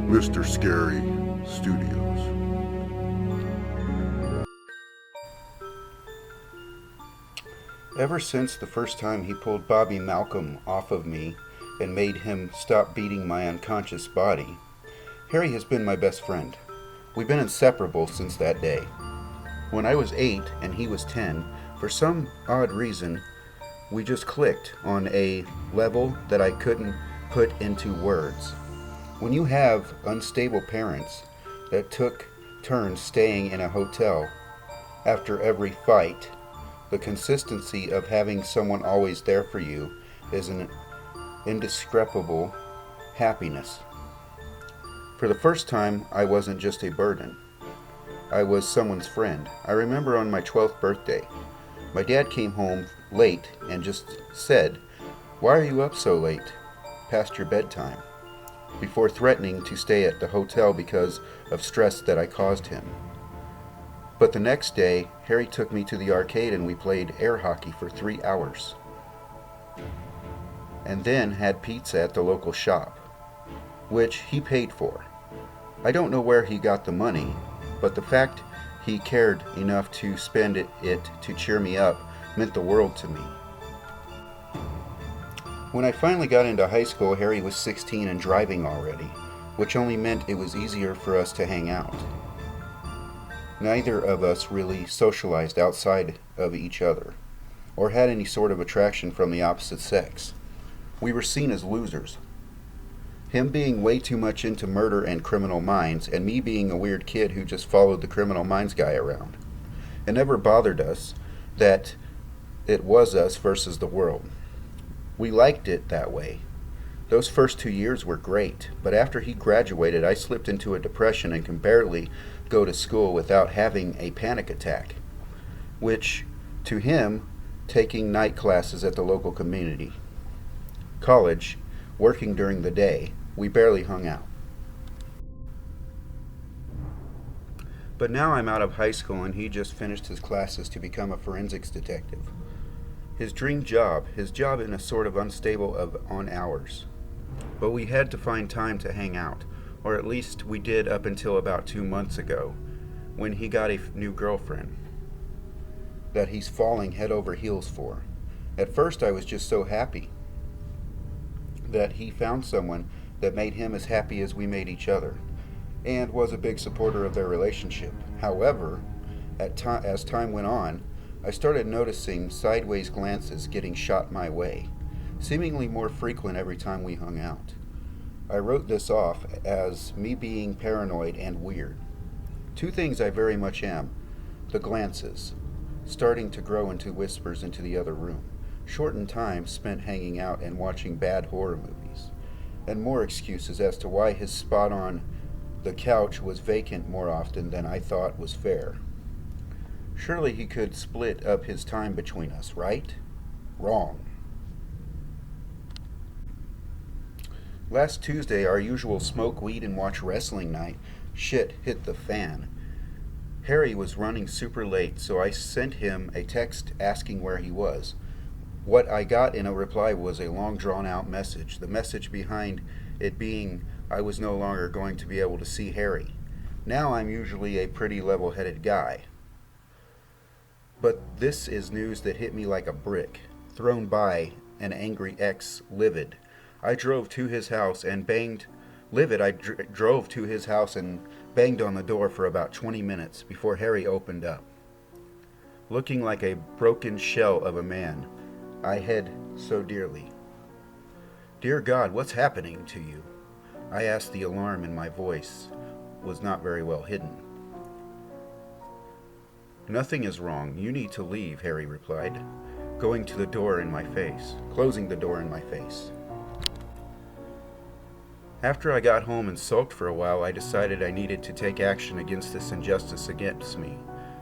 Mr. Scary Studios. Ever since the first time he pulled Bobby Malcolm off of me and made him stop beating my unconscious body, Harry has been my best friend. We've been inseparable since that day. When I was 8 and he was 10, for some odd reason, we just clicked on a level that I couldn't put into words. When you have unstable parents that took turns staying in a hotel after every fight, the consistency of having someone always there for you is an indescribable happiness. For the first time, I wasn't just a burden. I was someone's friend. I remember on my 12th birthday, my dad came home late and just said, "Why are you up so late? Past your bedtime," before threatening to stay at the hotel because of stress that I caused him. But the next day, Harry took me to the arcade and we played air hockey for 3 hours. And then had pizza at the local shop, which he paid for. I don't know where he got the money, but the fact he cared enough to spend it to cheer me up meant the world to me. When I finally got into high school, Harry was 16 and driving already, which only meant it was easier for us to hang out. Neither of us really socialized outside of each other, or had any sort of attraction from the opposite sex. We were seen as losers. Him being way too much into murder and criminal minds, and me being a weird kid who just followed the criminal minds guy around. It never bothered us that it was us versus the world. We liked it that way. Those first 2 years were great, but after he graduated, I slipped into a depression and can barely go to school without having a panic attack, which, to him, taking night classes at the local community college, working during the day, we barely hung out. But now I'm out of high school and he just finished his classes to become a forensics detective. His dream job, his job in a sort of unstable of on hours. But we had to find time to hang out, or at least we did up until about 2 months ago, when he got a new girlfriend that he's falling head over heels for. At first I was just so happy that he found someone that made him as happy as we made each other, and was a big supporter of their relationship. However, as time went on, I started noticing sideways glances getting shot my way, seemingly more frequent every time we hung out. I wrote this off as me being paranoid and weird. Two things I very much am: the glances, starting to grow into whispers into the other room, shortened time spent hanging out and watching bad horror movies, and more excuses as to why his spot on the couch was vacant more often than I thought was fair. Surely he could split up his time between us, right? Wrong. Last Tuesday, our usual smoke weed and watch wrestling night, shit hit the fan. Harry was running super late, so I sent him a text asking where he was. What I got in a reply was a long drawn out message, the message behind it being I was no longer going to be able to see Harry. Now I'm usually a pretty level headed guy. But this is news that hit me like a brick, thrown by an angry ex, livid. I drove to his house and banged. Livid, I drove to his house and banged on the door for about 20 minutes before Harry opened up. Looking like a broken shell of a man I had so dearly. "Dear God, what's happening to you?" I asked. The alarm in my voice was not very well hidden. "Nothing is wrong. You need to leave," Harry replied, closing the door in my face. After I got home and sulked for a while, I decided I needed to take action against this injustice against me.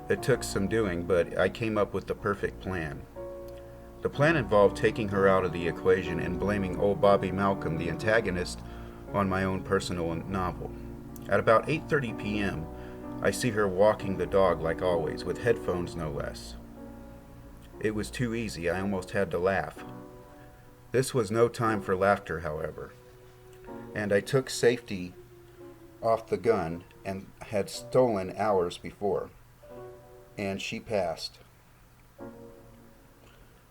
It took some doing, but I came up with the perfect plan. The plan involved taking her out of the equation and blaming old Bobby Malcolm, the antagonist, on my own personal novel. At about 8:30 p.m., I see her walking the dog like always, with headphones no less. It was too easy, I almost had to laugh. This was no time for laughter, however. and I took safety off the gun and had stolen hours before, and she passed.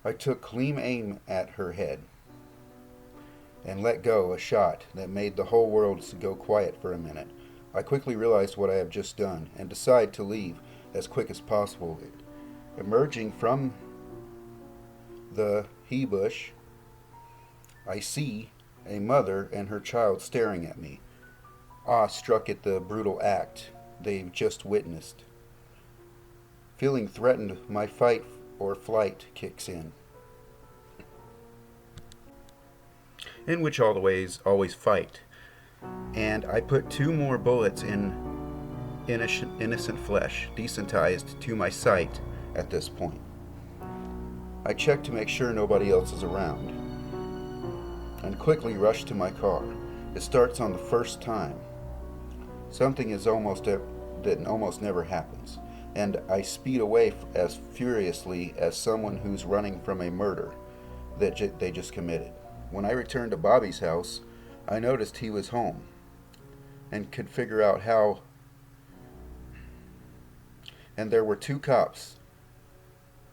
I took clean aim at her head and let go a shot that made the whole world go quiet for a minute. I quickly realized what I have just done and decided to leave as quick as possible. Emerging from the he bush, I see a mother and her child staring at me, awe-struck at the brutal act they've just witnessed. Feeling threatened, my fight or flight kicks in which always fight. And I put 2 more bullets in innocent flesh, desensitized to my sight at this point. I check to make sure nobody else is around, and quickly rush to my car. It starts on the first time. Something is that almost never happens, and I speed away as furiously as someone who's running from a murder that they just committed. When I returned to Bobby's house, I noticed he was home and could figure out how. And there were 2 cops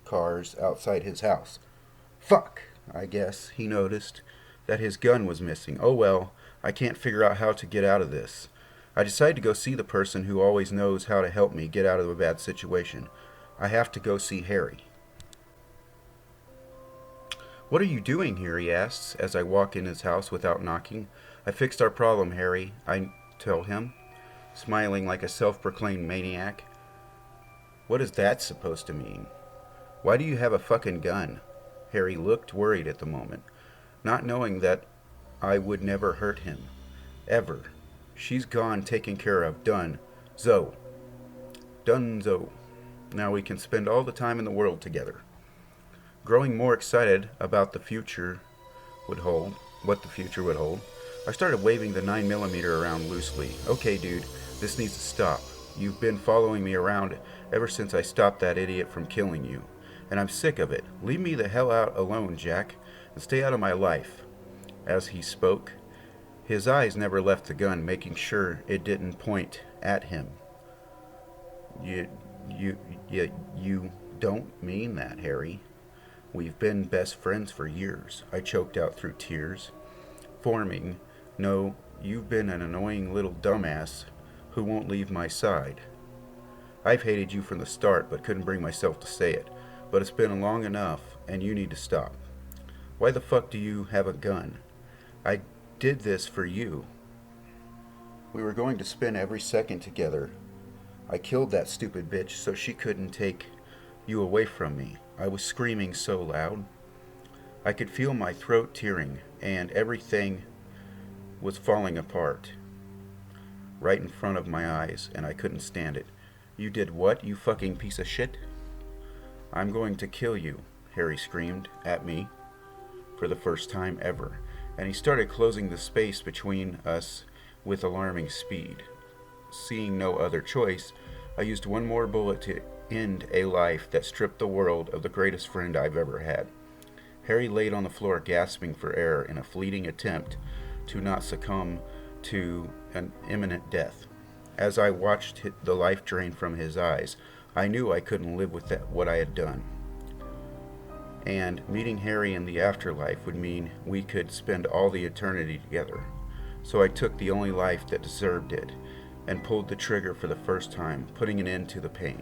cars outside his house. Fuck! I guess he noticed that his gun was missing. Oh well, I can't figure out how to get out of this. I decide to go see the person who always knows how to help me get out of a bad situation. I have to go see Harry. What are you doing here? He asks as I walk in his house without knocking. I fixed our problem, Harry, I tell him, smiling like a self-proclaimed maniac. What is that supposed to mean? Why do you have a fucking gun? Harry looked worried at the moment, not knowing that I would never hurt him. Ever. She's gone, taken care of, done. Donezo. Now we can spend all the time in the world together. Growing more excited about what the future would hold, I started waving the 9mm around loosely. Okay, dude, this needs to stop. You've been following me around ever since I stopped that idiot from killing you, and I'm sick of it. Leave me the hell out alone, Jack, and stay out of my life. As he spoke, his eyes never left the gun, making sure it didn't point at him. You don't mean that, Harry. We've been best friends for years, I choked out through tears. Forming, no, you've been an annoying little dumbass who won't leave my side. I've hated you from the start, but couldn't bring myself to say it. But it's been long enough, and you need to stop. Why the fuck do you have a gun? I did this for you. We were going to spend every second together. I killed that stupid bitch so she couldn't take you away from me. I was screaming so loud. I could feel my throat tearing, and everything was falling apart right in front of my eyes, and I couldn't stand it. You did what, you fucking piece of shit? I'm going to kill you, Harry screamed at me for the first time ever, and he started closing the space between us with alarming speed. Seeing no other choice, I used 1 more bullet to end a life that stripped the world of the greatest friend I've ever had. Harry laid on the floor gasping for air in a fleeting attempt to not succumb to an imminent death. As I watched the life drain from his eyes, I knew I couldn't live with what I had done. And meeting Harry in the afterlife would mean we could spend all the eternity together. So I took the only life that deserved it and pulled the trigger for the first time, putting an end to the pain.